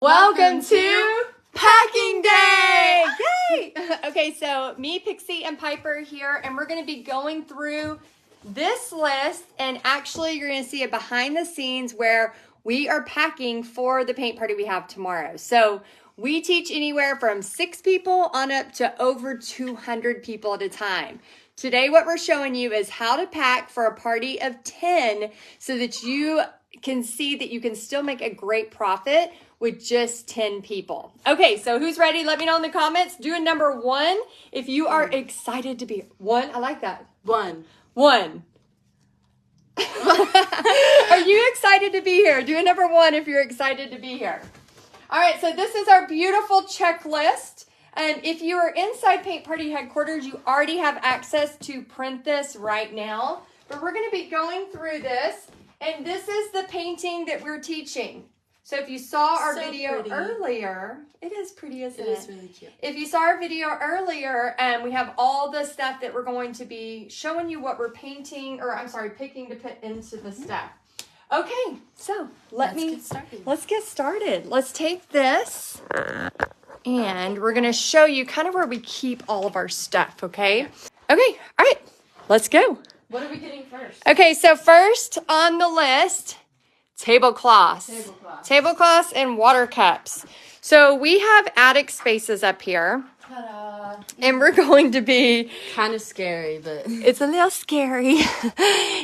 Welcome to Packing Day! Yay! Okay, so me, Pixie, and Piper here, and we're going to be going through this list, and actually you're going to see it behind the scenes where we are packing for the paint party we have tomorrow. So we teach anywhere from 6 people on up to over 200 people at a time. Today what we're showing you is how to pack for a party of 10 so that you can see that you can still make a great profit with just 10 people. Okay, so who's ready? Let me know in the comments. Do a number 1 if you are excited to be 1. I like that. 1. Are you excited to be here? Do a number 1 if you're excited to be here. All right, so this is our beautiful checklist. If you are inside Paint Party headquarters, you already have access to print this right now. But we're going to be going through this, and this is the painting that we're teaching. So if you saw our video earlier, it is pretty, isn't it? It is really cute. If you saw our video earlier, we have all the stuff that we're going to be showing you what we're painting, or I'm sorry, picking to put into the stuff. Okay, so let's get started. Let's take this, and we're going to show you kind of where we keep all of our stuff, okay? Okay, all right, let's go. What are we getting first? Okay, so first on the list, tablecloths. Tablecloths and water cups. So we have attic spaces up here. Ta-da. And we're going to be... Kind of scary, but... It's a little scary.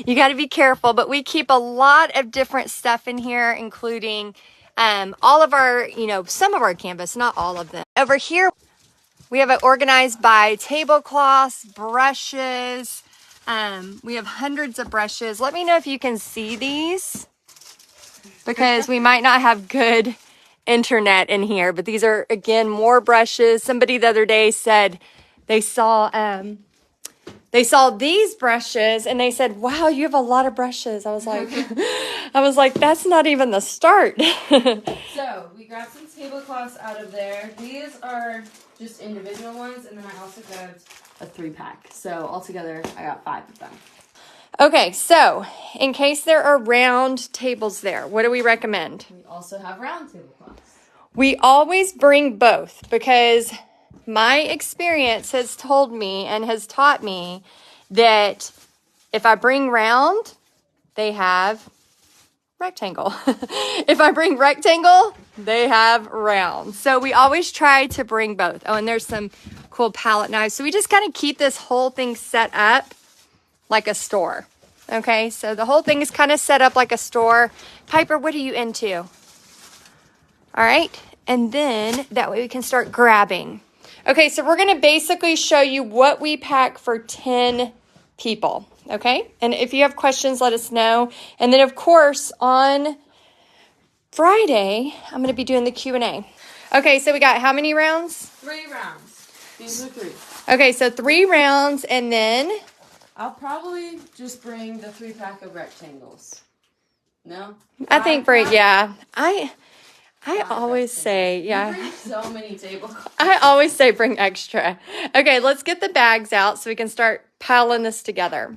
You got to be careful. But we keep a lot of different stuff in here, including all of our, some of our canvas, not all of them. Over here, we have it organized by tablecloths, brushes. We have hundreds of brushes. Let me know if you can see these, because we might not have good internet in here, but these are, again, more brushes. Somebody the other day said they saw these brushes and they said, wow, you have a lot of brushes. I was like, that's not even the start. So we grabbed some tablecloths out of there. These are just individual ones, and then I also grabbed a 3-pack. So altogether, I got 5 of them. Okay, so in case there are round tables there, what do we recommend? We also have round tablecloths. We always bring both, because my experience has told me and has taught me that if I bring round, they have rectangle. If I bring rectangle, they have round. So we always try to bring both. Oh, and there's some cool palette knives. So we just kind of keep this whole thing set up like a store. Okay, so the whole thing is kind of set up like a store. Piper, what are you into? All right, and then that way we can start grabbing. Okay, so we're going to basically show you what we pack for 10 people, okay? And if you have questions, let us know. And then, of course, on Friday, I'm going to be doing the Q&A. Okay, so we got how many rounds? 3 rounds. These are 3. Okay, so 3 rounds, and then... I'll probably just bring the 3-pack of rectangles. No? I think I always say, You bring so many tablecloths. I always say bring extra. Okay, let's get the bags out so we can start piling this together.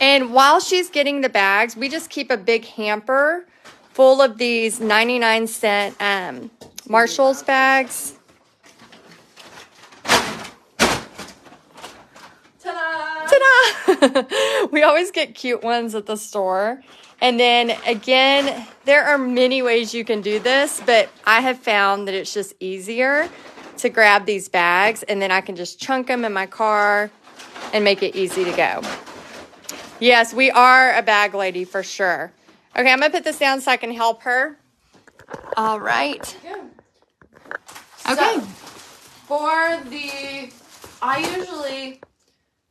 And while she's getting the bags, we just keep a big hamper full of these 99-cent Marshall's bags. Ta-da! We always get cute ones at the store. And then again, there are many ways you can do this, but I have found that it's just easier to grab these bags, and then I can just chunk them in my car and make it easy to go. Yes, we are a bag lady for sure. Okay, I'm going to put this down so I can help her. All right. Okay. So, I usually,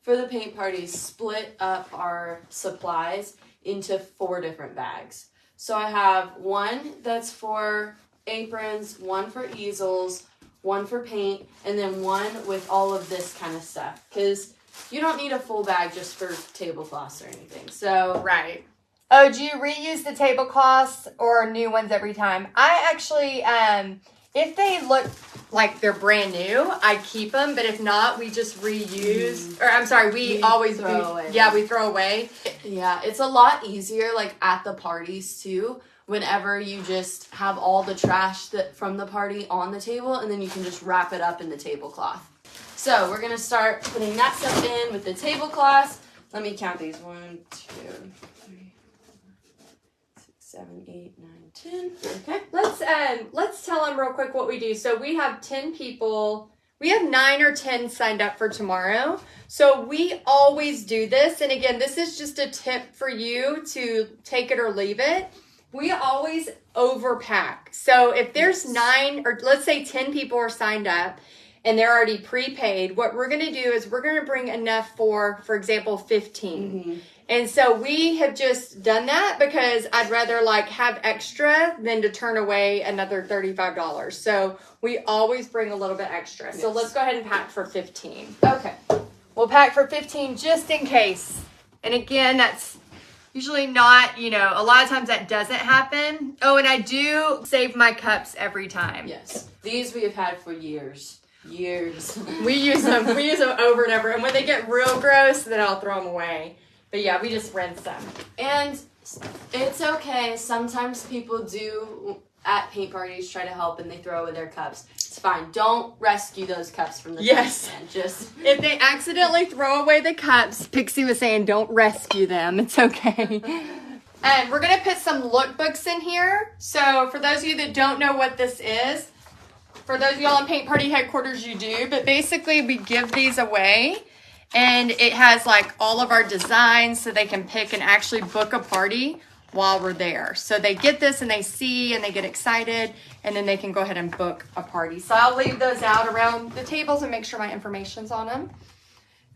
for the paint parties, split up our supplies into 4 different bags. So I have one that's for aprons, one for easels, one for paint, and then one with all of this kind of stuff. Because you don't need a full bag just for tablecloths or anything. So right. Oh, do you reuse the tablecloths or new ones every time? I actually, if they look like they're brand new, I keep them. But if not, we just reuse. Or I'm sorry, we always throw away. Yeah, we throw away. Yeah, it's a lot easier, like at the parties too, whenever you just have all the trash from the party on the table, and then you can just wrap it up in the tablecloth. So we're going to start putting that stuff in with the tablecloth. Let me count these. 1, 2, 3, 4, 6, 7, 8, 9, 10. Okay. Let's tell them real quick what we do. So we have 10 people. We have 9 or 10 signed up for tomorrow. So we always do this. And again, this is just a tip for you to take it or leave it. We always overpack. So if there's 9 or let's say 10 people are signed up and they're already prepaid, what we're going to do is we're going to bring enough for example, 15. Mm-hmm. And so we have just done that because I'd rather like have extra than to turn away another $35. So we always bring a little bit extra. Yes. So let's go ahead and pack for 15. Okay. We'll pack for 15 just in case. And again, that's usually not, a lot of times that doesn't happen. Oh, and I do save my cups every time. Yes. These we have had for years. Years. We use them over and over. And when they get real gross, then I'll throw them away. But yeah, we just rinse them. And it's okay. Sometimes people do at paint parties try to help and they throw away their cups. It's fine. Don't rescue those cups from the yes. can. Just if they accidentally throw away the cups, Pixie was saying don't rescue them. It's okay. And we're gonna put some lookbooks in here. So for those of you that don't know what this is, for those of y'all in Paint Party headquarters, you do. But basically, we give these away. And it has like all of our designs so they can pick and actually book a party while we're there. So they get this and they see and they get excited and then they can go ahead and book a party. So I'll leave those out around the tables and make sure my information's on them.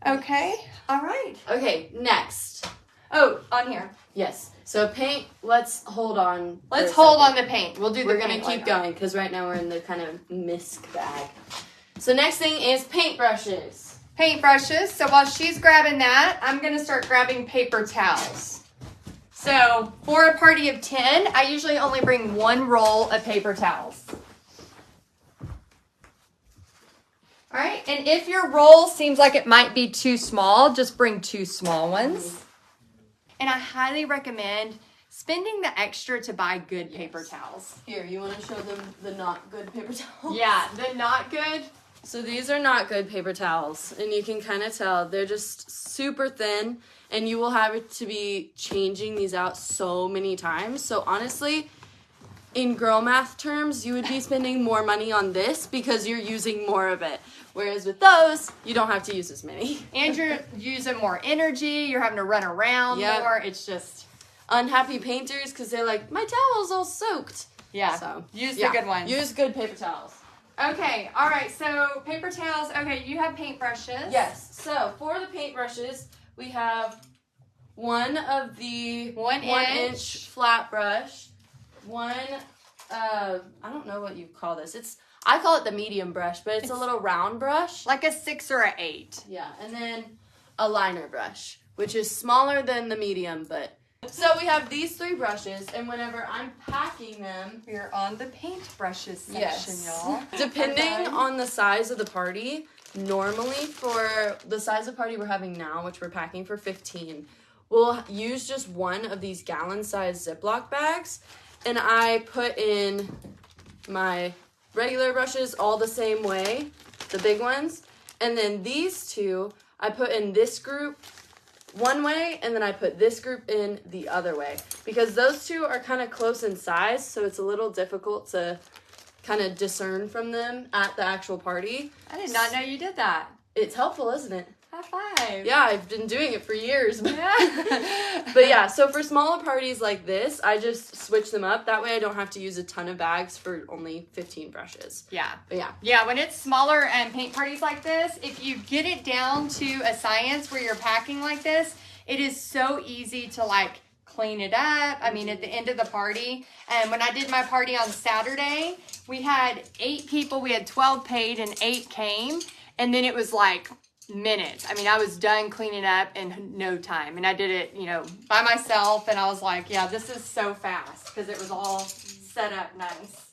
Okay. All right. Okay, next. Oh, on here. Yes. So paint, let's hold on. Let's hold on the paint. We'll do the We're going to keep going because right now we're in the kind of misc bag. So next thing is paintbrushes. Paintbrushes. So while she's grabbing that, I'm going to start grabbing paper towels. So for a party of 10, I usually only bring 1 roll of paper towels. All right. And if your roll seems like it might be too small, just bring 2 small ones. And I highly recommend spending the extra to buy good paper towels. Here, you want to show them the not good paper towels? Yeah, the not good. So these are not good paper towels, and you can kind of tell they're just super thin, and you will have to be changing these out so many times. So honestly, in girl math terms, you would be spending more money on this because you're using more of it. Whereas with those, you don't have to use as many. And you're using more energy, you're having to run around more. It's just unhappy painters because they're like, my towel's all soaked. Yeah, so use the good ones. Use good paper towels. Okay, all right, so paper towels. Okay, you have paintbrushes. Yes, so for the paintbrushes, we have one of the 1-inch flat brush, I don't know what you call this. I call it the medium brush, but it's a little round brush. Like a 6 or an 8. Yeah, and then a liner brush, which is smaller than the medium, but... So we have these 3 brushes, and whenever I'm packing them... We're on the paintbrushes section, y'all. Depending on the size of the party, normally for the size of party we're having now, which we're packing for 15, we'll use just one of these gallon-sized Ziploc bags, and I put in my regular brushes all the same way, the big ones, and then these 2, I put in this group one way, and then I put this group in the other way. Because those 2 are kind of close in size, so it's a little difficult to kind of discern from them at the actual party. I did not know you did that. It's helpful, isn't it? High five. Yeah, I've been doing it for years. Yeah. But yeah, so for smaller parties like this, I just switch them up. That way I don't have to use a ton of bags for only 15 brushes. Yeah. But yeah. Yeah, when it's smaller and paint parties like this, if you get it down to a science where you're packing like this, it is so easy to like clean it up. I mean, at the end of the party. And when I did my party on Saturday, we had 8 people. We had 12 paid and 8 came. And then it was like minutes. I mean, I was done cleaning up in no time. And I did it, by myself. And I was like, yeah, this is so fast because it was all set up nice.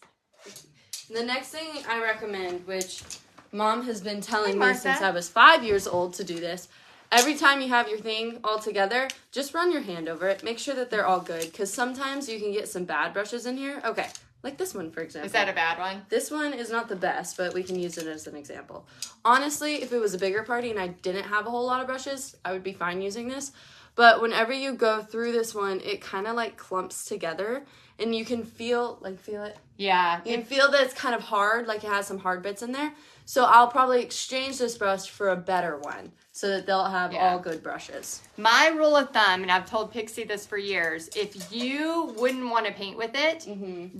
The next thing I recommend, which Mom has been telling me Martha. since I was 5 years old to do this, every time you have your thing all together, just run your hand over it. Make sure that they're all good, because sometimes you can get some bad brushes in here. Okay, like this one, for example. Is that a bad one? This one is not the best, but we can use it as an example. Honestly, if it was a bigger party and I didn't have a whole lot of brushes, I would be fine using this. But whenever you go through this one, it kind of like clumps together, and you can feel it? Yeah. You can feel that it's kind of hard, like it has some hard bits in there. So I'll probably exchange this brush for a better one so that they'll have all good brushes. My rule of thumb, and I've told Pixie this for years, if you wouldn't want to paint with it,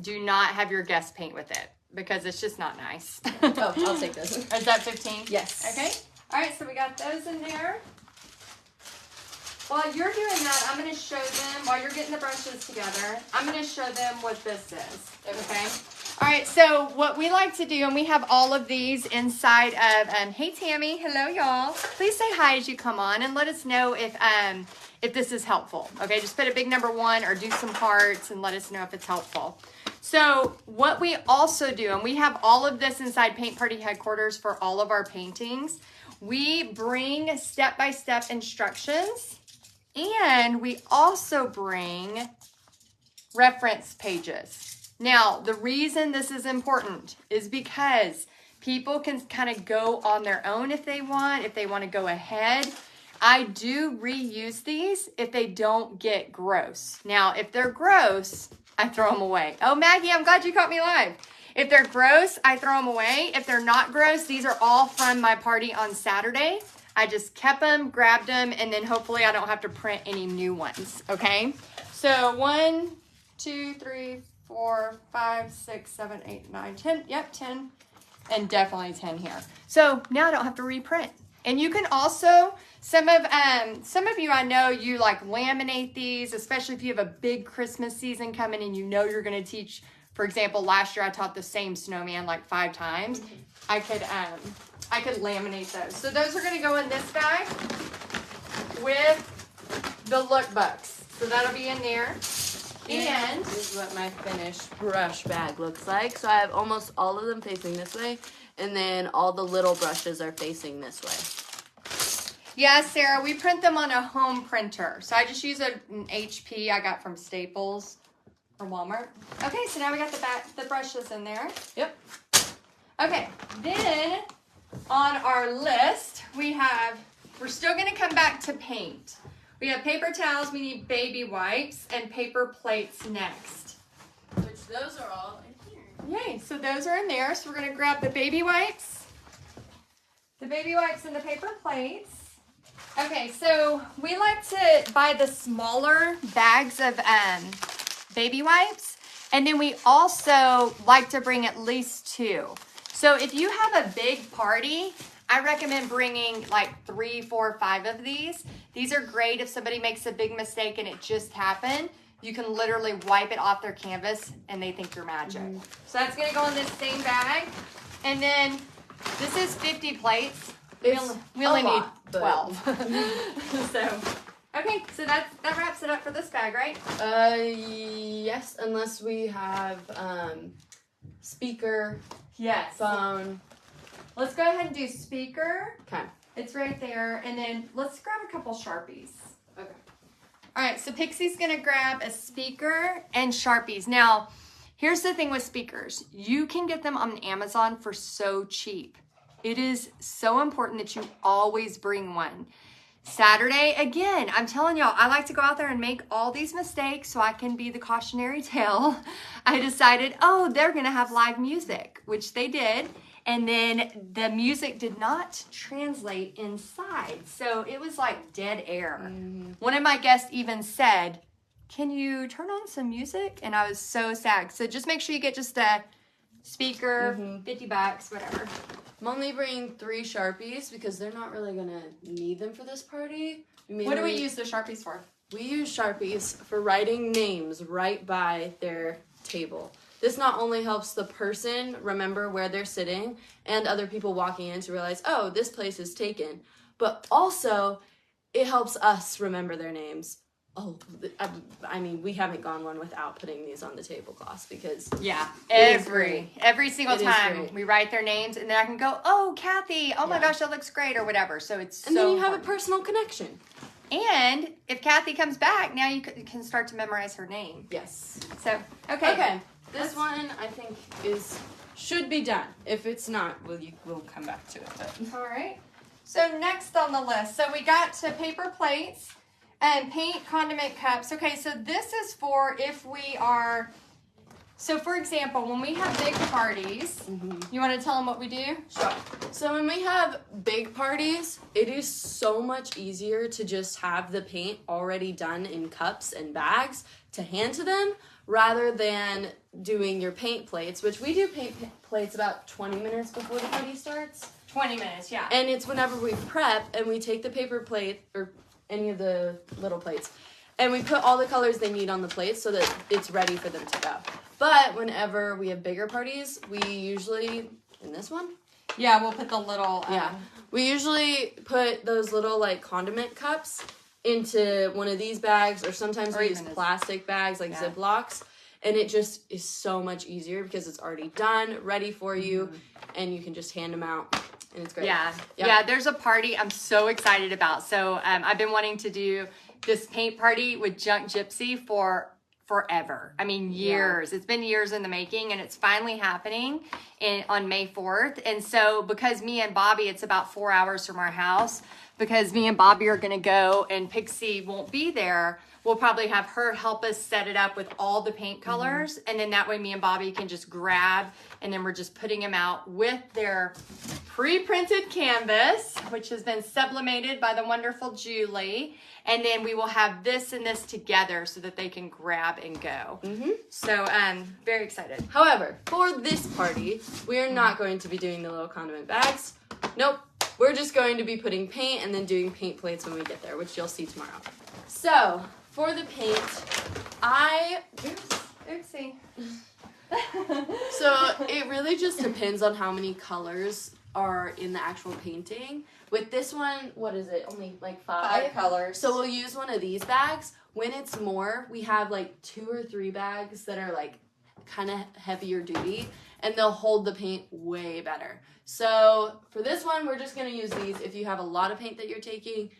do not have your guests paint with it, because it's just not nice. Oh, I'll take this. Is that 15? Yes. Okay. All right, so we got those in there. While you're doing that, I'm going to show them, while you're getting the brushes together, I'm going to show them what this is, okay? All right, so what we like to do, and we have all of these inside of, hey Tammy, hello y'all. Please say hi as you come on and let us know if this is helpful, okay? Just put a big number 1 or do some hearts and let us know if it's helpful. So what we also do, and we have all of this inside Paint Party Headquarters for all of our paintings, we bring step-by-step instructions. And we also bring reference pages. Now, the reason this is important is because people can kind of go on their own if they want to go ahead. I do reuse these if they don't get gross. Now, if they're gross, I throw them away. Oh, Maggie, I'm glad you caught me live. If they're gross, I throw them away. If they're not gross, these are all from my party on Saturday. I just kept them, grabbed them, and then hopefully I don't have to print any new ones, okay? So 1, 2, 3, 4, 5, 6, 7, 8, 9, 10. Yep, 10. And definitely 10 here. So now I don't have to reprint. And you can also, some of you I know you like laminate these, especially if you have a big Christmas season coming and you know you're going to teach. For example, last year I taught the same snowman like 5 times. I could laminate those. So those are going to go in this bag with the lookbooks. So that'll be in there. And this is what my finished brush bag looks like. So I have almost all of them facing this way, and then all the little brushes are facing this way. yeah, Sarah, we print them on a home printer. So I just use an HP I got from Staples or Walmart. Okay, so now we got the brushes in there. Yep. Okay, then on our list, we're still going to come back to paint. We have paper towels, we need baby wipes, and paper plates next. Which those are all in here. Yay, so those are in there. So we're going to grab the baby wipes and the paper plates. Okay, so we like to buy the smaller bags of baby wipes, and then we also like to bring at least 2. So if you have a big party, I recommend bringing like 3, 4, 5 of these. These are great if somebody makes a big mistake and it just happened. You can literally wipe it off their canvas and they think you're magic. So that's going to go in this same bag. And then this is 50 plates. We only need 12. So, okay, so that wraps it up for this bag, right? Yes, unless we have speaker. Yes. Phone. Let's go ahead and do speaker. Okay. It's right there. And then let's grab a couple Sharpies. Okay. All right, so Pixie's going to grab a speaker and Sharpies. Now, here's the thing with speakers. You can get them on Amazon for so cheap. It is so important that you always bring one. Saturday, again, I'm telling y'all, I like to go out there and make all these mistakes so I can be the cautionary tale. I decided, oh, they're going to have live music, which they did. And then the music did not translate inside. So it was like dead air. Mm-hmm. One of my guests even said, can you turn on some music? And I was so sad. So just make sure you get just a speaker, $50, whatever. I'm only bringing 3 Sharpies because they're not really going to need them for this party. What do we use the Sharpies for? We use Sharpies for writing names right by their table. This not only helps the person remember where they're sitting and other people walking in to realize, oh, this place is taken, but also it helps us remember their names. Oh, I mean, we haven't gone one without putting these on the tablecloths because every single It is time great. we write their names, and then I can go, oh, Kathy, oh my Yeah. gosh, that looks great, or whatever. So it's and so then you have a important. personal connection. And if Kathy comes back, now you can start to memorize her name. Yes. So okay. Okay. This one I think should be done. If it's not, we'll come back to it. But. All right. So next on the list, so we got to paper plates and paint condiment cups. Okay, so this is for if we are, so for example, when we have big parties, you want to tell them what we do? Sure. So when we have big parties, it is so much easier to just have the paint already done in cups and bags to hand to them rather than doing your paint plates, which we do paint plates about 20 minutes before the party starts. 20 minutes, yeah. And it's whenever we prep and we take the paper plate or any of the little plates and we put all the colors they need on the plates so that it's ready for them to go. But whenever we have bigger parties, we usually, in this one? Yeah, we'll put the little... We usually put those little like condiment cups into one of these bags or sometimes we use plastic bags like Ziplocs. And it just is so much easier because it's already done, ready for you, and you can just hand them out. And it's great. Yeah, there's a party I'm so excited about. So I've been wanting to do this paint party with Junk Gypsy for forever. I mean, years. Yeah. It's been years in the making, and it's finally happening on May 4th. And so because me and Bobby, it's about 4 hours from our house, because me and Bobby are going to go and Pixie won't be there, we'll probably have her help us set it up with all the paint colors. And then that way me and Bobby can just grab, and then we're just putting them out with their pre-printed canvas, which has been sublimated by the wonderful Julie. And then we will have this and this together so that they can grab and go. So very excited. However, for this party, we are not going to be doing the little condiment bags. Nope. We're just going to be putting paint and then doing paint plates when we get there, which you'll see tomorrow. So, for the paint, Oopsie. So, it really just depends on how many colors are in the actual painting. With this one, what is it? Only like 5 colors. So, we'll use one of these bags. When it's more, we have like 2 or 3 bags that are like kind of heavier duty, and they'll hold the paint way better. So for this one, we're just going to use these. If you have a lot of paint that you're taking,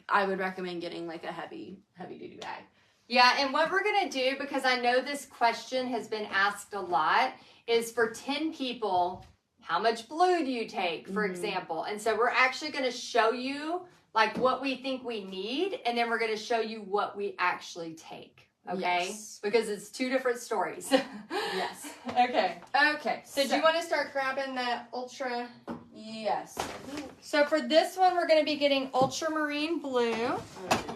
I would recommend getting like a heavy duty bag. Yeah, and what we're going to do, because I know this question has been asked a lot, is for 10 people, how much blue do you take, for example? And so we're actually going to show you like what we think we need, and then we're going to show you what we actually take. Okay? Yes. Because it's 2 different stories. Yes. Okay. So do you want to start grabbing the ultra? Yes. So for this one, we're going to be getting ultramarine blue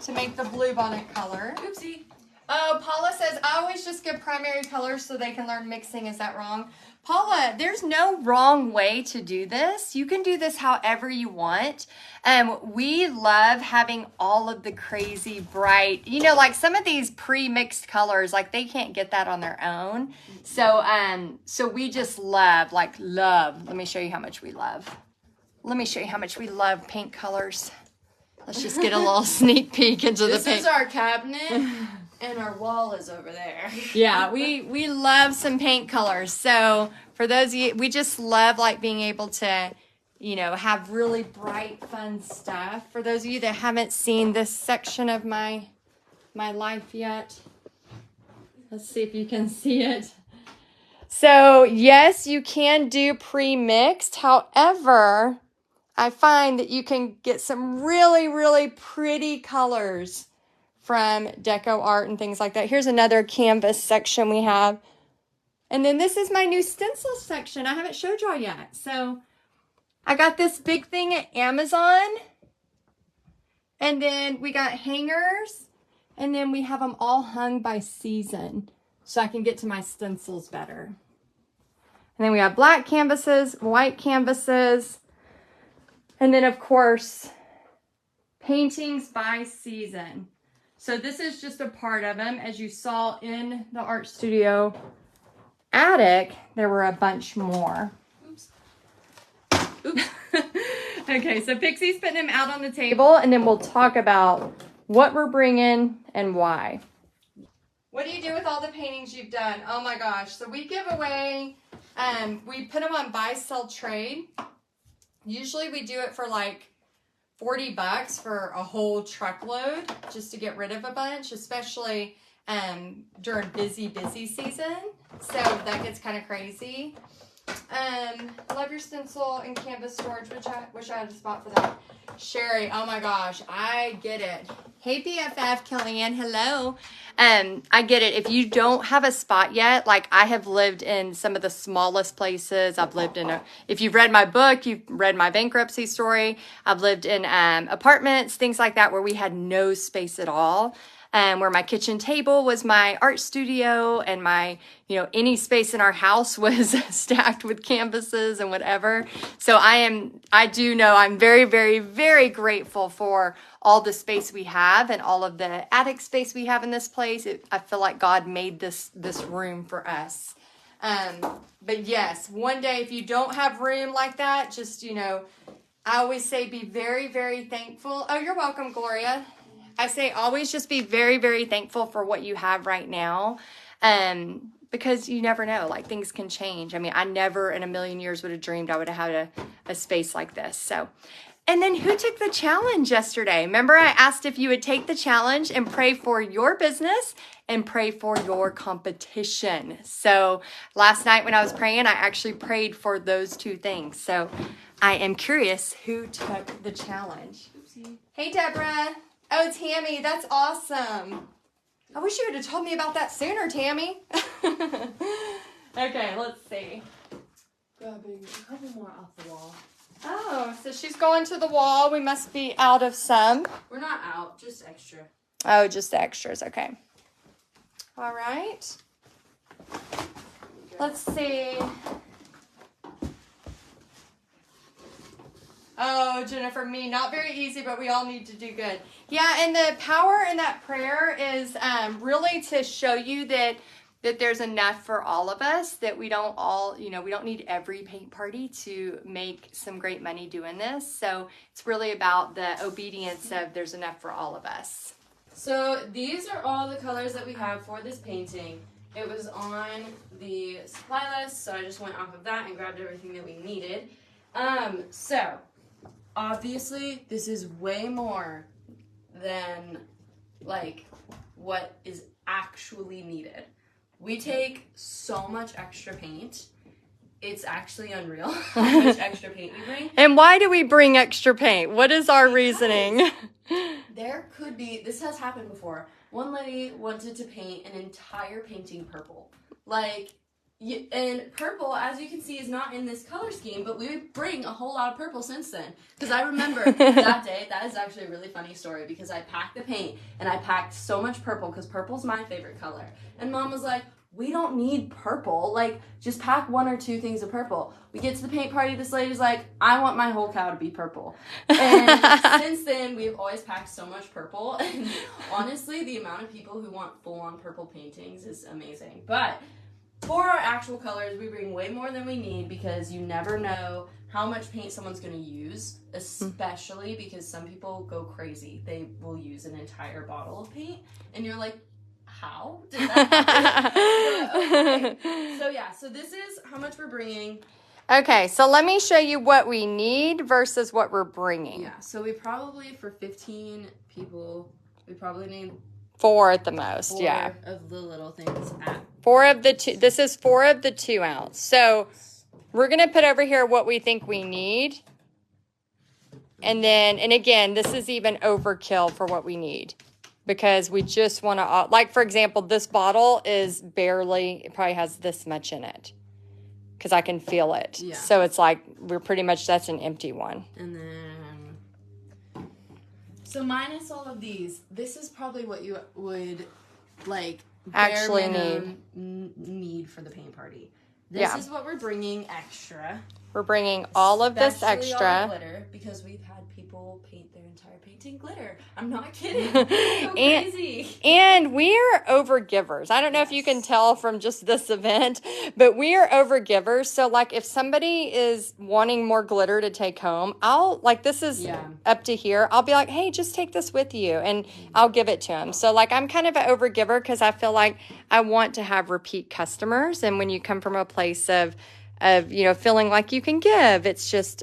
to make the blue bonnet color. Oopsie. Oh, Paula says, I always just give primary colors so they can learn mixing. Is that wrong? Paula, there's no wrong way to do this. You can do this however you want. We love having all of the crazy bright, like some of these pre-mixed colors, like they can't get that on their own. So we just love. Let me show you how much we love. Let me show you how much we love paint colors. Let's just get a little sneak peek into the paint. This is our cabinet. And our wall is over there. Yeah, we love some paint colors. So for those of you, we just love like being able to, have really bright, fun stuff. For those of you that haven't seen this section of my life yet, let's see if you can see it. So yes, you can do pre-mixed. However, I find that you can get some really, really pretty colors from deco art and things like that. Here's another canvas section we have. And then this is my new stencil section. I haven't showed y'all yet. So I got this big thing at Amazon. And then we got hangers. And then we have them all hung by season, so I can get to my stencils better. And then we have black canvases, white canvases. And then of course, paintings by season. So this is just a part of them. As you saw in the art studio attic, there were a bunch more. Oops. Okay, so Pixie's putting them out on the table, and then we'll talk about what we're bringing, and why. What do you do with all the paintings you've done? Oh my gosh. So we give away, we put them on buy, sell, trade. Usually we do it for like $40 for a whole truckload just to get rid of a bunch, especially during busy season. So that gets kind of crazy. Love your stencil and canvas storage, which I wish I had a spot for that. Sherry, oh my gosh, I get it. Hey BFF, Kellyanne, hello. I get it. If you don't have a spot yet, like I have lived in some of the smallest places. I've lived in if you've read my book, you've read my bankruptcy story. I've lived in apartments, things like that, where we had no space at all. Where my kitchen table was my art studio, and my, any space in our house was stacked with canvases and whatever. So I do know I'm very, very, very grateful for all the space we have and all of the attic space we have in this place. I feel like God made this room for us. But yes, one day if you don't have room like that, just, I always say be very, very thankful. Oh, you're welcome, Gloria. I say always just be very, very thankful for what you have right now, because you never know, like things can change. I mean, I never in a million years would have dreamed I would have had a space like this. So, and then who took the challenge yesterday? Remember I asked if you would take the challenge and pray for your business and pray for your competition. So last night when I was praying, I actually prayed for those two things. So I am curious who took the challenge. Oopsie. Hey, Deborah. Oh, Tammy, that's awesome. I wish you would have told me about that sooner, Tammy. Okay, let's see. Grabbing a couple more off the wall. Oh, so she's going to the wall. We must be out of some. We're not out, just extra. Oh, just the extras. Okay. All right. Let's see. Oh, Jennifer, me, not very easy, but we all need to do good. Yeah, and the power in that prayer is really to show you that there's enough for all of us, that we don't all, we don't need every paint party to make some great money doing this. So it's really about the obedience of there's enough for all of us. So these are all the colors that we have for this painting. It was on the supply list, so I just went off of that and grabbed everything that we needed. So obviously this is way more than like what is actually needed. We take so much extra paint. It's actually unreal how much extra paint we bring. And why do we bring extra paint? What is our reasoning? There could be, this has happened before. One lady wanted to paint an entire painting purple. And purple, as you can see, is not in this color scheme, but we bring a whole lot of purple since then. Because I remember that day, that is actually a really funny story, because I packed the paint, and I packed so much purple, because purple's my favorite color. And Mom was like, we don't need purple, like, just pack one or two things of purple. We get to the paint party, this lady's like, I want my whole cow to be purple. And since then, we've always packed so much purple, and honestly, the amount of people who want full-on purple paintings is amazing. But for our actual colors, we bring way more than we need, because you never know how much paint someone's going to use, especially because some people go crazy. They will use an entire bottle of paint, and you're like, how did that happen? Okay. So yeah, so this is how much we're bringing. Okay, so let me show you what we need versus what we're bringing. Yeah, so we probably, for 15 people, we probably need 4 at the most, 4 yeah. of the little things at 4 of the 2. This is 4 of the 2 ounce. So we're going to put over here what we think we need. And then, and again, this is even overkill for what we need, because we just want to, like, for example, this bottle is barely, it probably has this much in it, because I can feel it. Yeah. So it's like, we're pretty much, that's an empty one. And then, so minus all of these, this is probably what you would, like, Actually need for the paint party. This is what we're bringing extra. We're bringing all of this Especially extra. all the glitter, because we've had people paint their entire painting glitter. I'm not kidding. Go crazy. And we are over givers. I don't know if you can tell from just this event, but we are over givers. So like if somebody is wanting more glitter to take home, I'll like, this is up to here. I'll be like, hey, just take this with you and I'll give it to them. So like I'm kind of an over giver because I feel like I want to have repeat customers. And when you come from a place of, feeling like you can give, it's just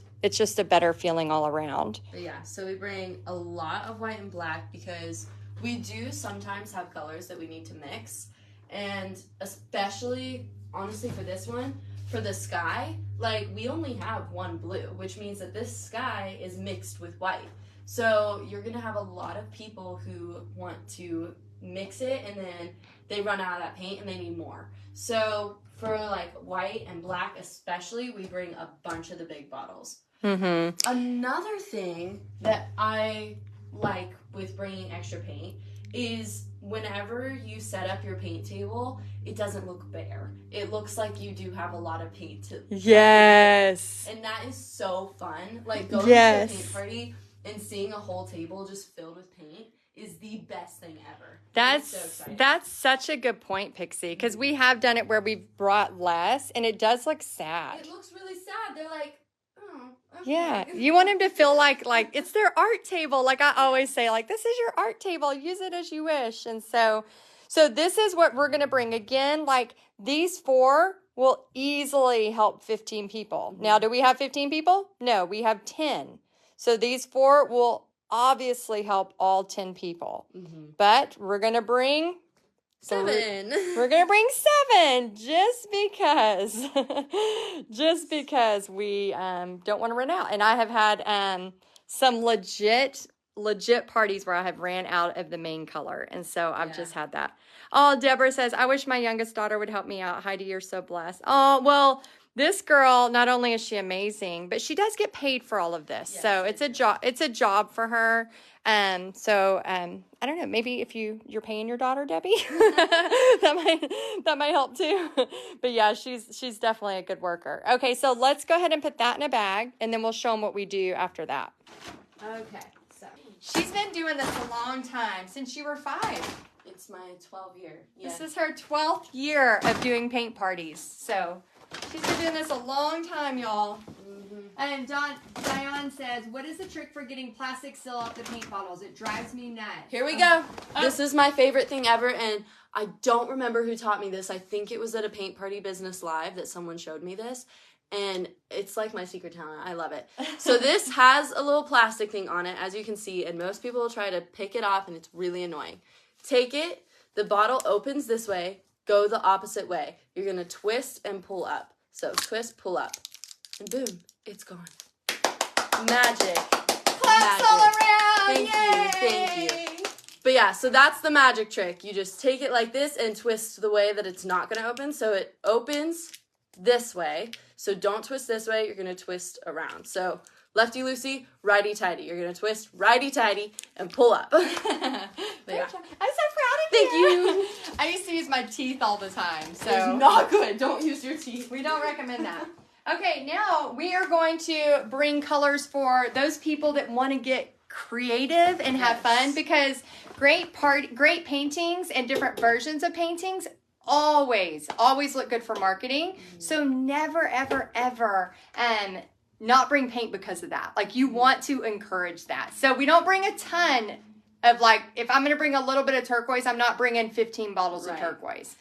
a better feeling all around. But yeah, so we bring a lot of white and black because we do sometimes have colors that we need to mix. And especially, honestly, for this one, for the sky, like we only have one blue, which means that this sky is mixed with white. So you're going to have a lot of people who want to mix it and then they run out of that paint and they need more. So for like white and black especially, we bring a bunch of the big bottles. Mm-hmm. Another thing that I like with bringing extra paint is whenever you set up your paint table, it doesn't look bare. It looks like you do have a lot of paint to Yes. and that is so fun. Like going to a paint party and seeing a whole table just filled with paint is the best thing ever. That's such a good point, Pixie, because we have done it where we've brought less and it does look sad. It looks really sad. They're like, oh, okay. Yeah, you want them to feel like it's their art table. Like I always say, like, this is your art table. Use it as you wish. And so this is what we're going to bring. Again, like these 4 will easily help 15 people. Now, do we have 15 people? No, we have 10. So these 4 will obviously help all 10 people. But we're going to bring 7. We're going to bring 7 just because we don't want to run out. And I have had some legit parties where I have ran out of the main color. And so I've just had that. Oh, Deborah says, I wish my youngest daughter would help me out. Heidi, you're so blessed. Oh, well, this girl, not only is she amazing, but she does get paid for all of this. Yes, so it's a job. It's a job for her. I don't know. Maybe if you're paying your daughter, Debbie, that might help too. But yeah, she's definitely a good worker. Okay, so let's go ahead and put that in a bag, and then we'll show them what we do after that. Okay, so she's been doing this a long time since you were 5. It's my 12th year. Yeah. This is her 12th year of doing paint parties. So she's been doing this a long time, y'all. And Diane says, what is the trick for getting plastic seal off the paint bottles? It drives me nuts. Here we go. This is my favorite thing ever, and I don't remember who taught me this. I think it was at a Paint Party Business Live that someone showed me this, and it's like my secret talent. I love it. So this has a little plastic thing on it, as you can see, and most people will try to pick it off, and it's really annoying. Take it. The bottle opens this way. Go the opposite way. You're going to twist and pull up. So twist, pull up, and boom. It's gone. Magic. Claps all around. Thank you. But yeah, so that's the magic trick. You just take it like this and twist the way that it's not going to open. So it opens this way. So don't twist this way. You're going to twist around. So lefty loosey, righty tighty. You're going to twist righty tighty and pull up. Yeah. I'm so proud of you. Thank you. I used to use my teeth all the time. So it's not good. Don't use your teeth. We don't recommend that. Okay, now we are going to bring colors for those people that want to get creative and have fun, because great paintings and different versions of paintings always look good for marketing. So never, ever, ever not bring paint because of that. Like, you want to encourage that. So we don't bring a ton of, like, if I'm going to bring a little bit of turquoise, I'm not bringing 15 bottles of turquoise.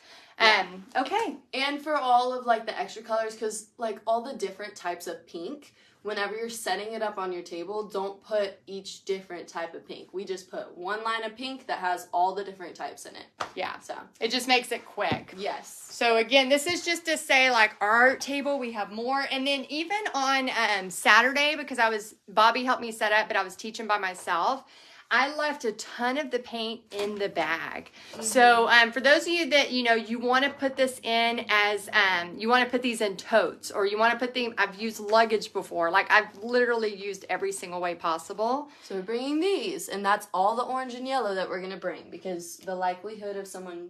Okay. And for all of, like, the extra colors, because, like, all the different types of pink, whenever you're setting it up on your table, don't put each different type of pink. We just put one line of pink that has all the different types in it. Yeah. So it just makes it quick. Yes. So, again, this is just to say, like, our table, we have more. And then even on Saturday, because Bobby helped me set up, but I was teaching by myself, I left a ton of the paint in the bag. So for those of you that, you want to put this in as, you want to put these in totes, or you want to put them, I've used luggage before. Like, I've literally used every single way possible. So we're bringing these, and that's all the orange and yellow that we're going to bring, because the likelihood of someone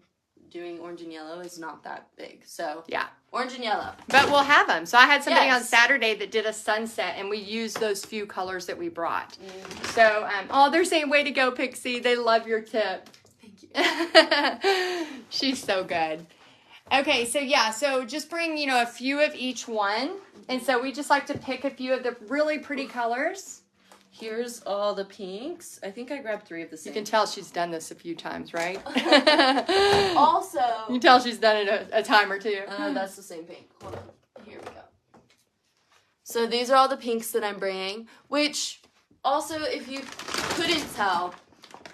doing orange and yellow is not that big. So Yeah. orange and yellow. But we'll have them. So I had somebody on Yes. Saturday that did a sunset, and we used those few colors that we brought. So, they're saying, way to go, Pixie. They love your tip. Thank you. She's so good. Okay, so yeah, so just bring, a few of each one. And so we just like to pick a few of the really pretty colors. Here's all the pinks. I think I grabbed 3 of the same. You can tell she's done this a few times, right? Also, you can tell she's done it a time or two. That's the same pink. Hold on. Here we go. So these are all the pinks that I'm bringing, which also, if you couldn't tell,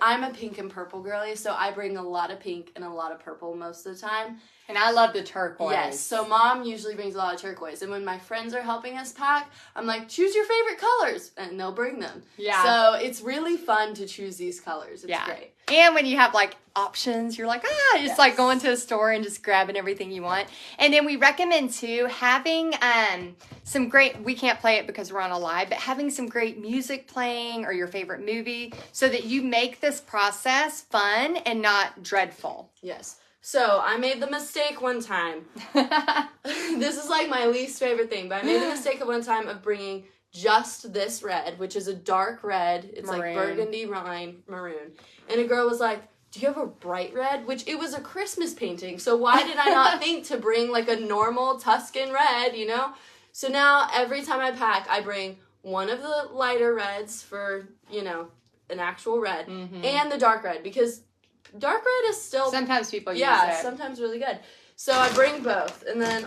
I'm a pink and purple girly, so I bring a lot of pink and a lot of purple most of the time. And I love the turquoise. Yes, so Mom usually brings a lot of turquoise. And when my friends are helping us pack, I'm like, choose your favorite colors. And they'll bring them. Yeah. So it's really fun to choose these colors. It's great. And when you have, options, you're like, just, going to a store and just grabbing everything you want. And then we recommend, too, having some great, we can't play it because we're on a live, but having some great music playing or your favorite movie so that you make this process fun and not dreadful. Yes. So, I made the mistake one time. This is my least favorite thing, but I made the mistake of one time of bringing just this red, which is a dark red. It's maroon. Burgundy wine maroon. And a girl was like, do you have a bright red? Which it was a Christmas painting, so why did I not think to bring a normal Tuscan red, So now every time I pack, I bring one of the lighter reds for, an actual red, and the dark red, because dark red is still... Sometimes people use it. Yeah, sometimes really good. So I bring both. And then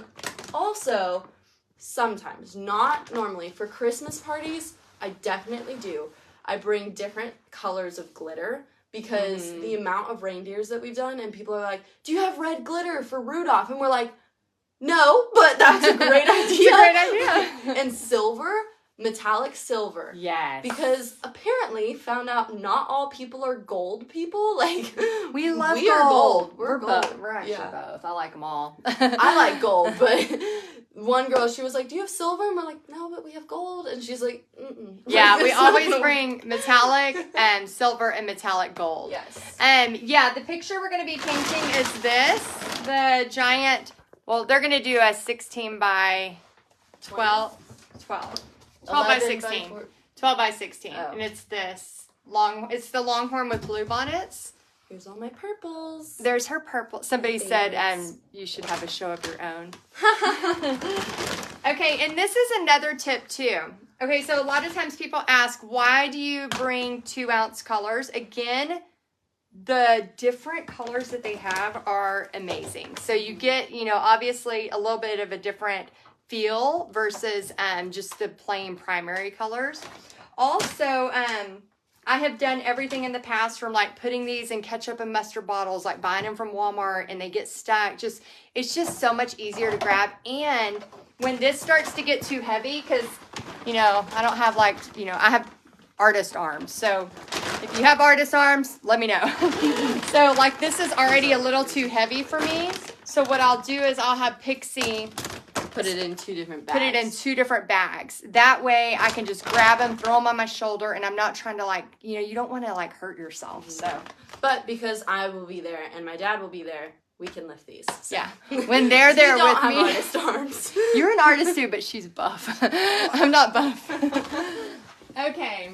also, sometimes, not normally, for Christmas parties, I definitely do. I bring different colors of glitter because the amount of reindeers that we've done, and people are like, do you have red glitter for Rudolph? And we're like, no, but that's a great idea. It's a great idea. And silver... Metallic silver. Yes. Because apparently found out not all people are gold people. We love we gold. Are gold. We're gold. Both. We're actually both. I like them all. I like gold, but one girl, she was like, do you have silver? And we're like, no, but we have gold. And she's like, mm-mm. Yeah, we always bring metallic and silver and metallic gold. Yes. The picture we're going to be painting is this. The giant, they're going to do a 16 by 12 by 16. 12 by 16. Oh. And it's this it's the longhorn with blue bonnets. Here's all my purples. There's her purple. Somebody said you should have a show of your own. Okay, and this is another tip too. Okay, so a lot of times people ask, why do you bring 2-ounce colors? Again, the different colors that they have are amazing. So you get, obviously a little bit of a different feel versus just the plain primary colors. Also, I have done everything in the past from putting these in ketchup and mustard bottles, buying them from Walmart and they get stuck. It's just so much easier to grab. And when this starts to get too heavy, because, I don't have I have artist arms. So if you have artist arms, let me know. So this is already a little too heavy for me. So what I'll do is I'll have Pixie put it in 2 different bags. Put it in 2 different bags. That way I can just grab them, throw them on my shoulder, and I'm not trying to you don't want to hurt yourself. So, but because I will be there and my dad will be there, we can lift these. So. Yeah. When they're there with me. You don't have artist arms. You're an artist too, but she's buff. I'm not buff. Okay.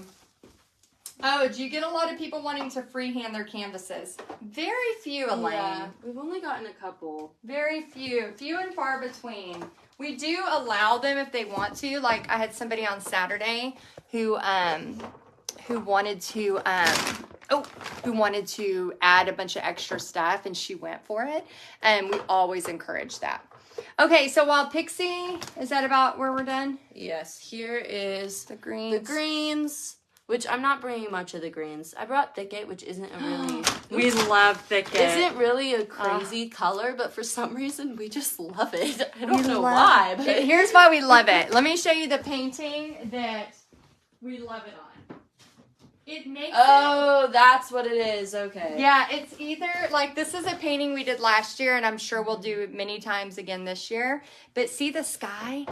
Oh, do you get a lot of people wanting to freehand their canvases? Very few, Elaine. Yeah, we've only gotten a couple. Very few. Few and far between. We do allow them if they want to. I had somebody on Saturday who wanted to add a bunch of extra stuff, and she went for it. And we always encourage that. Okay, so while Pixie, is that about where we're done? Yes. Here is the greens. Which I'm not bringing much of the greens. I brought Thicket, which isn't a really... We love Thicket. Isn't really a crazy color, but for some reason, we just love it. I don't know why, but... Here's why we love it. Let me show you the painting that we love it on. It makes that's what it is. Okay. Yeah, it's either... this is a painting we did last year, and I'm sure we'll do many times again this year. But see the sky?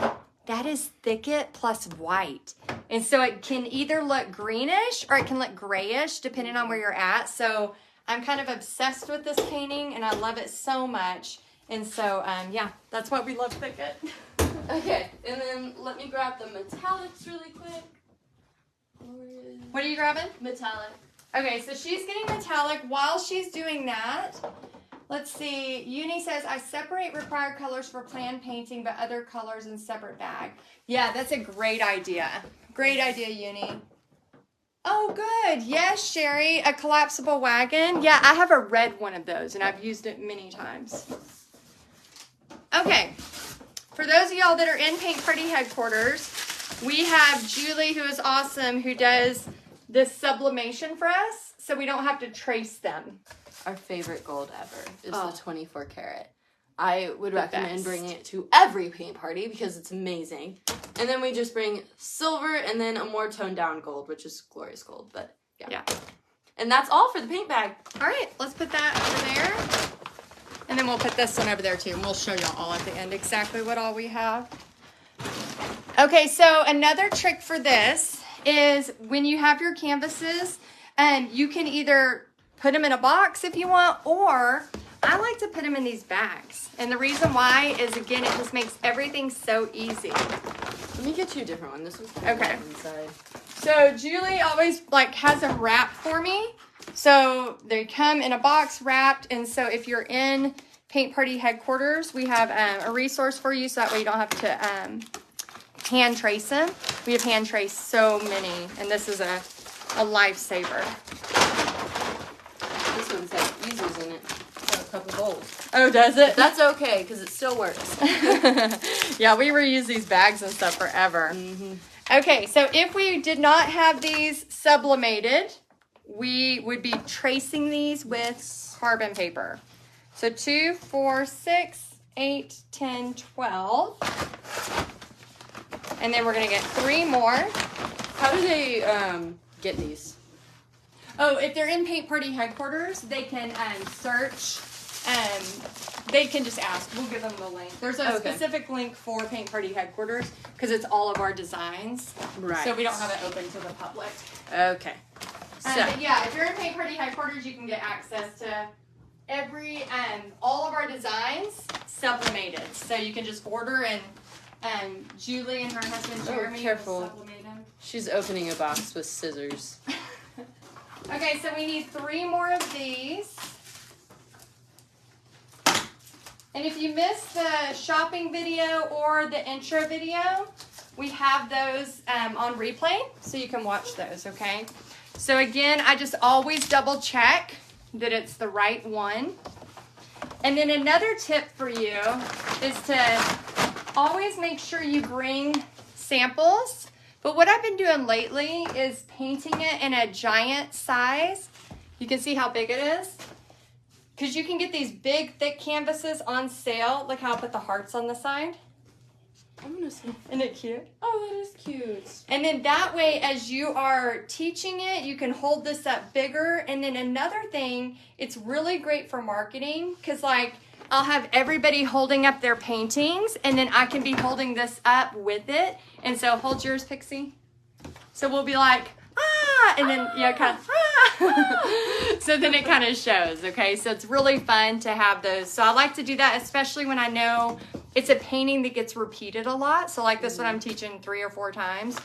That is Thicket plus white. And so it can either look greenish or it can look grayish depending on where you're at. So I'm kind of obsessed with this painting, and I love it so much. And so, yeah, that's why we love Thicket. Okay, and then let me grab the metallics really quick. What are you grabbing? Metallic. Okay, so she's getting metallic. While she's doing that, let's see. Uni says, I separate required colors for planned painting, but other colors in separate bag. Yeah, that's a great idea. Great idea, Uni. Oh, good. Yes, Sherry, a collapsible wagon. Yeah, I have a red one of those, and I've used it many times. Okay, for those of y'all that are in Paint Party headquarters, we have Julie, who is awesome, who does this sublimation for us, so we don't have to trace them. Our favorite gold ever is the 24 karat. I would recommend best. bringing it to every paint party because it's amazing. And then we just bring silver and then a more toned down gold, which is glorious gold. But yeah. And that's all for the paint bag. All right, let's put that over there. And then we'll put this one over there too. And we'll show y'all all at the end exactly what all we have. Okay, so another trick for this is when you have your canvases, you can either put them in a box if you want, or I like to put them in these bags. And the reason why is, again, it just makes everything so easy. Let me get you a different one. This one's okay. Inside. So Julie always has them wrapped for me. So they come in a box wrapped. And so if you're in Paint Party headquarters, we have a resource for you, so that way you don't have to hand trace them. We have hand traced so many, and this is a lifesaver. This one's got users in it. A cup of gold. Oh, does it? That's okay, because it still works. Yeah, we reuse these bags and stuff forever. Mm-hmm. Okay, so if we did not have these sublimated, we would be tracing these with carbon paper. So 2, 4, 6, 8, 10, 12. And then we're going to get 3 more. How do they get these? Oh, if they're in Paint Party headquarters, they can search. They can just ask. We'll give them the link. There's a specific link for Paint Party headquarters because it's all of our designs. Right. So we don't have it open to the public. Okay. So But yeah, if you're in Paint Party headquarters, you can get access to all of our designs sublimated. So you can just order, and Julie and her husband Jeremy will sublimate them. She's opening a box with scissors. Okay, so we need 3 more of these. And if you missed the shopping video or the intro video, we have those on replay, so you can watch those, okay? So again, I just always double check that it's the right one. And then another tip for you is to always make sure you bring samples. But what I've been doing lately is painting it in a giant size. You can see how big it is. Because you can get these big, thick canvases on sale. Look how I put the hearts on the side. I'm gonna see. Isn't it cute? Oh, that is cute. And then that way, as you are teaching it, you can hold this up bigger. And then another thing, it's really great for marketing. Because, like, I'll have everybody holding up their paintings, and then I can be holding this up with it. And so, hold yours, Pixie. So we'll be like, ah, and then, yeah, kind of, ah. So then it kind of shows, okay? So it's really fun to have those. So I like to do that, especially when I know it's a painting that gets repeated a lot. So like this one I'm teaching 3 or 4 times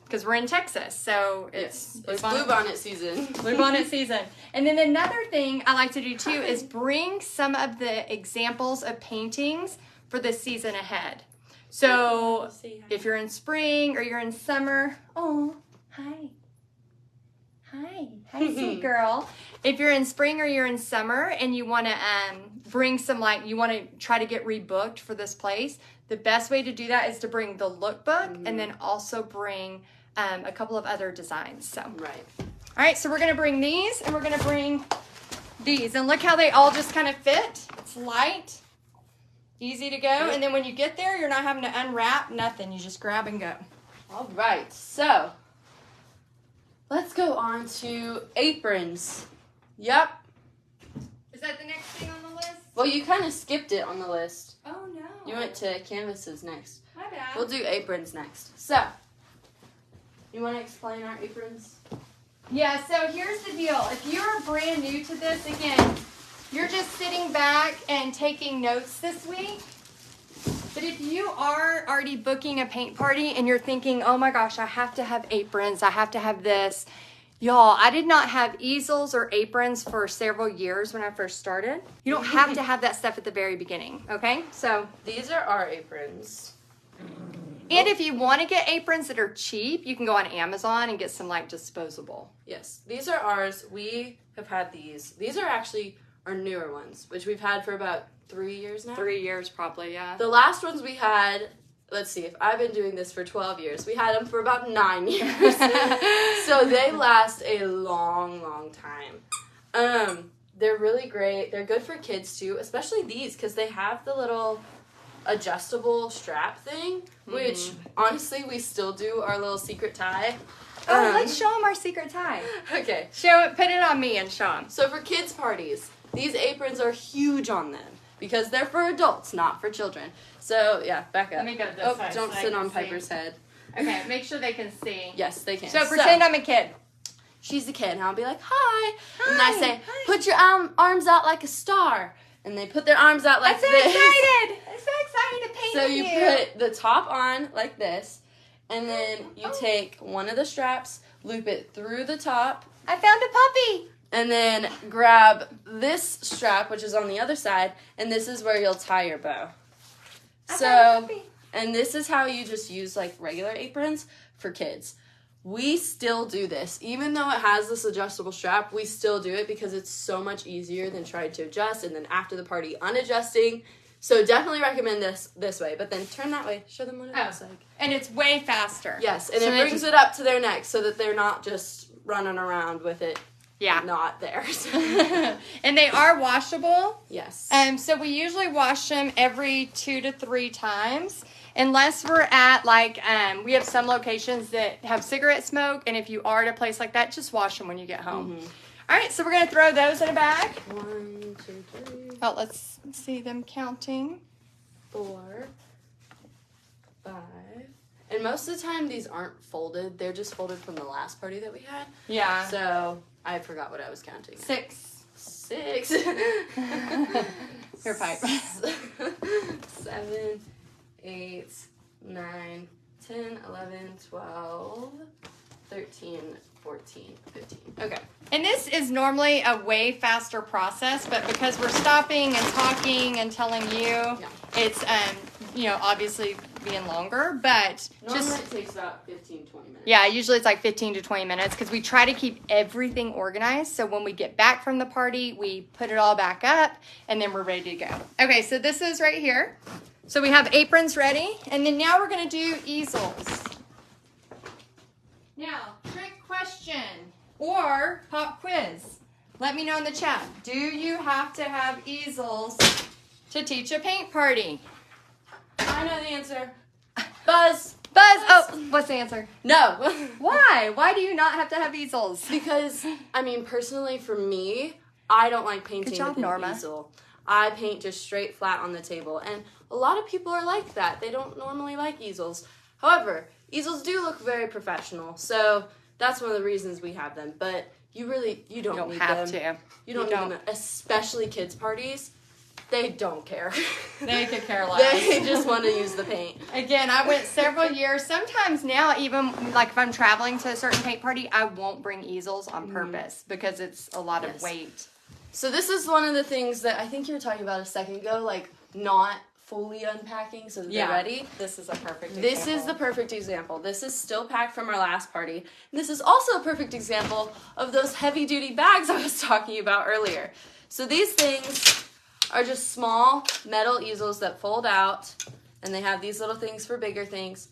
because we're in Texas. So it's Bluebonnet season. Bluebonnet season. And then another thing I like to do too is bring some of the examples of paintings for the season ahead. So if you're in spring or you're in summer, oh, hi. Hi, sweet girl. If you're in spring or you're in summer and you want to bring some, like, you want to try to get rebooked for this place, the best way to do that is to bring the lookbook and then also bring a couple of other designs. So Right. All right, so we're going to bring these and we're going to bring these. And look how they all just kind of fit. It's light, easy to go. And then when you get there, you're not having to unwrap nothing. You just grab and go. All right, so let's go on to aprons. Yep. Is that the next thing on the list? Well, you kind of skipped it on the list. Oh, no. You went to canvases next. My bad. We'll do aprons next. So, you want to explain our aprons? Yeah, so here's the deal. If you're brand new to this, again, you're just sitting back and taking notes this week. But if you are already booking a paint party and you're thinking, oh my gosh, I have to have aprons, I have to have this. Y'all, I did not have easels or aprons for several years when I first started. You don't have to have that stuff at the very beginning, okay? So these are our aprons. And if you want to get aprons that are cheap, you can go on Amazon and get some like disposable. Yes, these are ours. We have had these. These are actually our newer ones, which we've had for about 3 years now. 3 years probably, yeah. The last ones we had, let's see, if I've been doing this for 12 years, we had them for about 9 years. So they last a long, long time. They're really great. They're good for kids too, especially these because they have the little adjustable strap thing, which honestly we still do our little secret tie. Oh, let's show them our secret tie. Okay. Show it, put it on me and show them. So for kids parties, these aprons are huge on them because they're for adults, not for children. So yeah, back up. Let me go this way don't so I sit can on see. Piper's head. Okay, make sure they can see. Yes, they can. So pretend I'm a kid. She's the kid, and I'll be like, hi. And Hi, I say, hi. put your arms out like a star. And they put their arms out like I'm so this. excited. I'm so excited to paint So with you put the top on like this, and then you take one of the straps, loop it through the top, I found a puppy. and then grab this strap, which is on the other side, and this is where you'll tie your bow. I found a So, puppy. and this is how you just use like regular aprons for kids. We still do this. Even though it has this adjustable strap, we still do it because it's so much easier than trying to adjust and then after the party unadjusting. So definitely recommend this way. But then turn that way. Show them what it looks like. And it's way faster. Yes, and So it they brings it up to their neck so that they're not just running around with it Yeah. not theirs. And they are washable. Yes. So we usually wash them every 2 to 3 times. Unless we're at like, we have some locations that have cigarette smoke. And if you are at a place like that, just wash them when you get home. All right, so we're going to throw those in a bag. 1, 2, 3. Oh, let's see them counting. 4, 5. And most of the time these aren't folded. They're just folded from the last party that we had. Yeah. So I forgot what I was counting. 6. 6. Your pipe. 7, 8, 9, 10, 11, 12, 13, 14, 15. Okay. And this is normally a way faster process, but because we're stopping and talking and telling you, it's, obviously being longer, but Normally it takes about 15, 20 minutes. yeah, usually it's like 15 to 20 minutes because we try to keep everything organized. So when we get back from the party, we put it all back up and then we're ready to go. Okay, so this is right here. So we have aprons ready, and then now we're going to do easels. Now, trick question or pop quiz. Let me know in the chat. Do you have to have easels to teach a paint party? I know the answer. Buzz. Oh, what's the answer? No. Why? Why do you not have to have easels? Because, personally for me, I don't like painting Good job, with an Norma. easel. I paint just straight flat on the table. And a lot of people are like that. They don't normally like easels. However, easels do look very professional. So that's one of the reasons we have them. But you don't need have them. to. You don't need them, especially kids' parties. They don't care. They could care less. They just want to use the paint. Again, I went several years. Sometimes now, even like if I'm traveling to a certain paint party, I won't bring easels on purpose because it's a lot of weight. So this is one of the things that I think you were talking about a second ago, like not fully unpacking so that they're ready. This is a perfect example. This is the perfect example. This is still packed from our last party. And this is also a perfect example of those heavy-duty bags I was talking about earlier. So these things are just small metal easels that fold out, and they have these little things for bigger things,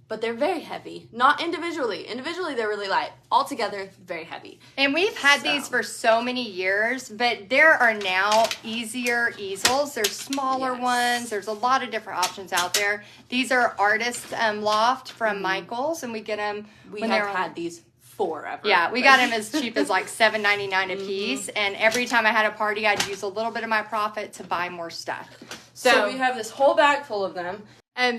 but they're very heavy. Not individually. Individually, they're really light. Altogether, very heavy. And we've had these for so many years, but there are now easier easels. There's smaller ones. There's a lot of different options out there. These are Artist Loft from Michaels, and we get them We have had these forever. Yeah, we got them as cheap as like $7.99 a piece, and every time I had a party, I'd use a little bit of my profit to buy more stuff. So we have this whole bag full of them.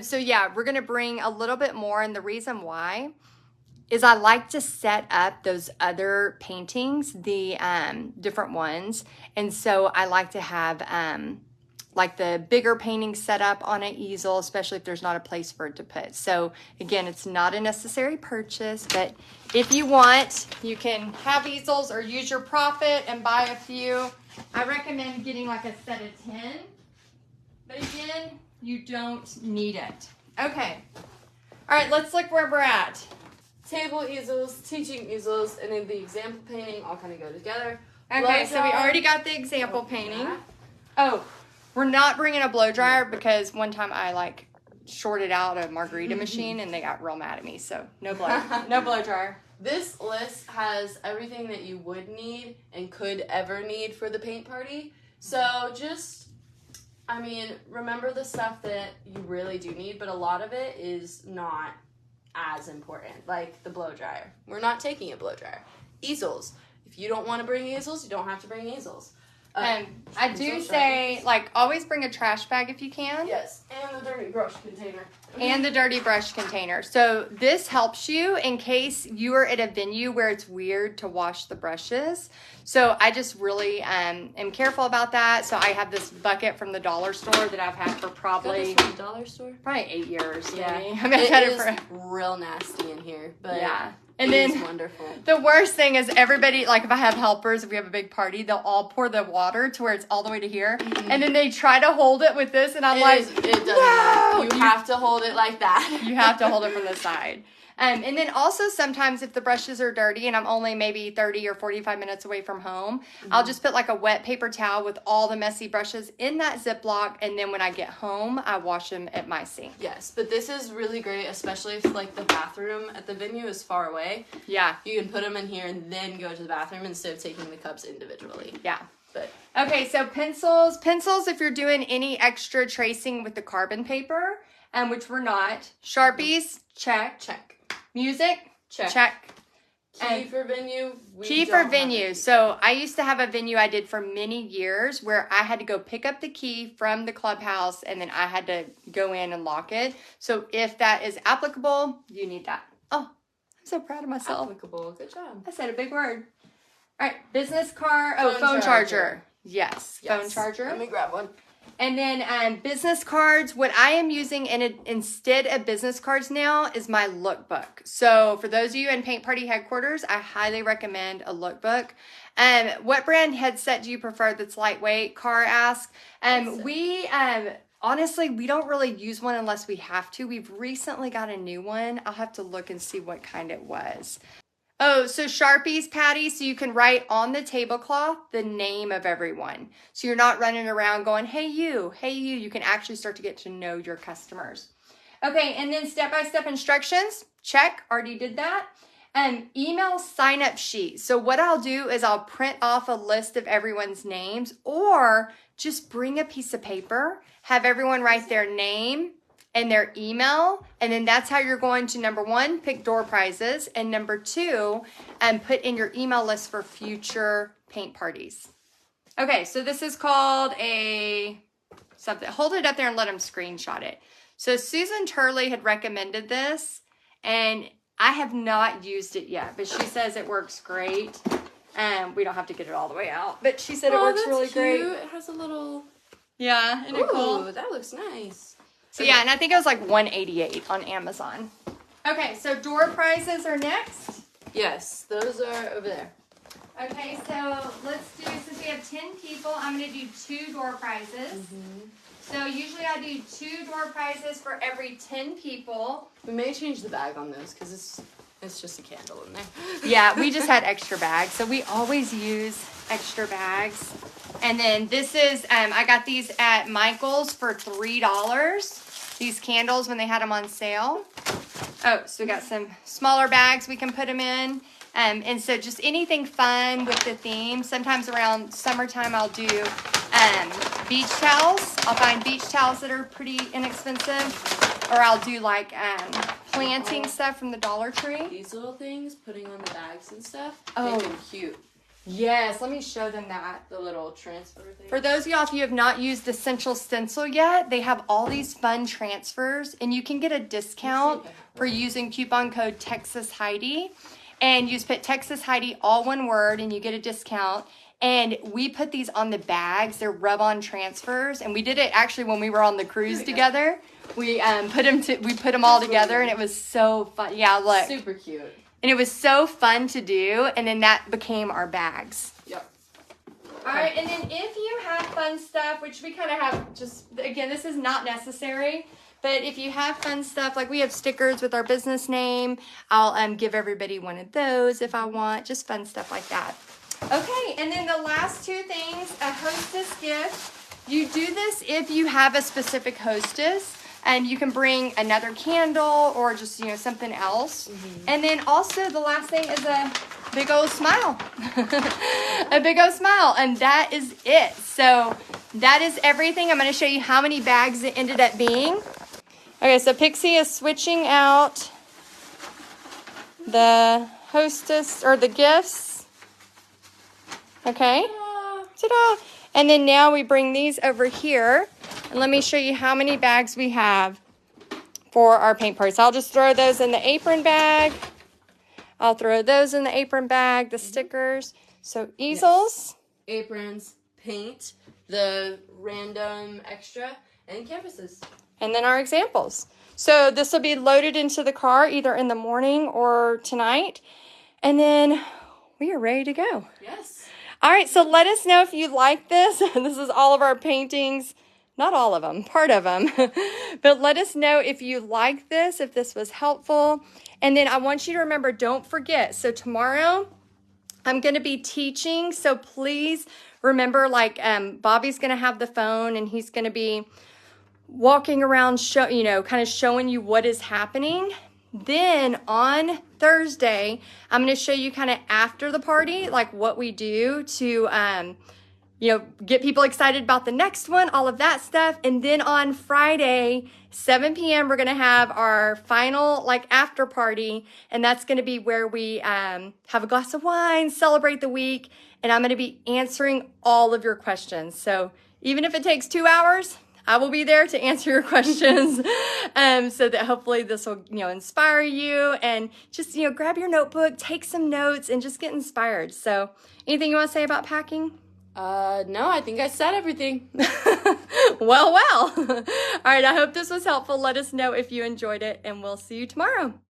So yeah, we're going to bring a little bit more, and the reason why is I like to set up those other paintings, the different ones. And so I like to have like the bigger paintings set up on an easel, especially if there's not a place for it to put. So again, it's not a necessary purchase, but if you want, you can have easels or use your profit and buy a few. I recommend getting like a set of 10, but again, you don't need it. Okay. All right, let's look where we're at. Table easels, teaching easels, and then the example painting all kind of go together. Okay, so we already got the example painting. Oh, we're not bringing a blow dryer because one time I like shorted out a margarita machine and they got real mad at me. So no blow dryer. This list has everything that you would need and could ever need for the paint party. So just, I mean, remember the stuff that you really do need, but a lot of it is not as important, like the blow dryer. We're not taking a blow dryer. Easels. If you don't want to bring easels, you don't have to bring easels. I do say, like, always bring a trash bag if you can. Yes, and the dirty brush container. And the dirty brush container. So this helps you in case you are at a venue where it's weird to wash the brushes. So I just really am careful about that. So I have this bucket from the dollar store that I've had for probably Got this from the dollar store? Probably 8 years. Yeah, maybe. I mean, I've had it is for real nasty in here, but yeah. And it then is wonderful. The worst thing is everybody, like if I have helpers, if we have a big party, they'll all pour the water to where it's all the way to here. Mm-hmm. And then they try to hold it with this. And I'm it doesn't no! work. You have to hold it like that. You have to hold it from the side. And then also sometimes if the brushes are dirty and I'm only maybe 30 or 45 minutes away from home, I'll just put like a wet paper towel with all the messy brushes in that Ziploc. And then when I get home, I wash them at my sink. Yes, but this is really great, especially if like the bathroom at the venue is far away. Yeah. You can put them in here and then go to the bathroom instead of taking the cups individually. Yeah. But okay, so pencils if you're doing any extra tracing with the carbon paper, which we're not. Sharpies, check. Music, check. Key for venue. Key for venue. So I used to have a venue I did for many years where I had to go pick up the key from the clubhouse and then I had to go in and lock it. So if that is applicable, you need that. Oh, I'm so proud of myself. Applicable. Good job. I said a big word. All right, business card. Oh, phone charger. Yes, phone charger. Let me grab one. And then business cards. What I am using instead of business cards now is my lookbook. So for those of you in Paint Party headquarters, I highly recommend a lookbook. What brand headset do you prefer that's lightweight? Car asked. We honestly, we don't really use one unless we have to. We've recently got a new one. I'll have to look and see what kind it was. Oh, so Sharpies, Patty, so you can write on the tablecloth the name of everyone. So you're not running around going, hey you. You can actually start to get to know your customers. Okay, and then step-by-step instructions. Check, already did that. Email sign-up sheet. So what I'll do is I'll print off a list of everyone's names or just bring a piece of paper, have everyone write their name and their email, and then that's how you're going to, number one, pick door prizes, and number two, put in your email list for future paint parties. Okay, so this is called something. Hold it up there and let them screenshot it. So Susan Turley had recommended this, and I have not used it yet, but she says it works great. We don't have to get it all the way out, but she said it works really great. It has a little... Yeah, isn't it cool? Ooh, that looks nice. So yeah, and I think it was like $188 on Amazon. Okay, so door prizes are next. Yes, those are over there. Okay, so let's do, since we have 10 people, I'm going to do 2 door prizes. Mm-hmm. So usually I do 2 door prizes for every 10 people. We may change the bag on those because it's just a candle in there. Yeah, we just had extra bags. So we always use extra bags. And then this is, I got these at Michael's for $3. These candles when they had them on sale. Oh, so we got some smaller bags we can put them in. And so just anything fun with the theme. Sometimes around summertime I'll do beach towels. I'll find beach towels that are pretty inexpensive. Or I'll do like planting stuff from the Dollar Tree. These little things, putting on the bags and stuff, oh, make them cute. Yes, let me show them that. The little transfer thing. For those of y'all, if you have not used Essential Stencil yet, they have all these fun transfers, and you can get a discount for using coupon code Texas Heidi, and you just put Texas Heidi, all one word, and you get a discount. And we put these on the bags. They're rub-on transfers, and we did it actually when we were on the cruise together. We put them all together, and it was so fun. Yeah, look, super cute. And it was so fun to do, and then that became our bags. Yep. All right, and then if you have fun stuff, which we kind of have, just, again, this is not necessary, but if you have fun stuff, like we have stickers with our business name, I'll give everybody one of those if I want, just fun stuff like that. Okay, and then the last two things, a hostess gift. You do this if you have a specific hostess. And you can bring another candle or just, something else. Mm-hmm. And then also the last thing is a big old smile. A big old smile. And that is it. So that is everything. I'm going to show you how many bags it ended up being. Okay, so Pixie is switching out the hostess or the gifts. Okay. Ta-da. And then now we bring these over here. And let me show you how many bags we have for our paint party. So I'll just throw those in the apron bag. I'll throw those in the apron bag, the stickers. So easels. Yes. Aprons, paint, the random extra, and canvases. And then our examples. So this will be loaded into the car either in the morning or tonight. And then we are ready to go. Yes. All right, so let us know if you like this. This is all of our paintings. Not all of them, part of them. But let us know if you like this, if this was helpful. And then I want you to remember, don't forget. So tomorrow, I'm going to be teaching. So please remember, Bobby's going to have the phone, and he's going to be walking around, kind of showing you what is happening. Then on Thursday, I'm going to show you kind of after the party, like what we do to, get people excited about the next one, all of that stuff. And then on Friday, 7 p.m., we're going to have our final after party. And that's going to be where we have a glass of wine, celebrate the week. And I'm going to be answering all of your questions. So even if it takes 2 hours, I will be there to answer your questions, so that hopefully this will, inspire you, and just, grab your notebook, take some notes, and just get inspired. So anything you want to say about packing? No, I think I said everything. Well. All right, I hope this was helpful. Let us know if you enjoyed it, and we'll see you tomorrow.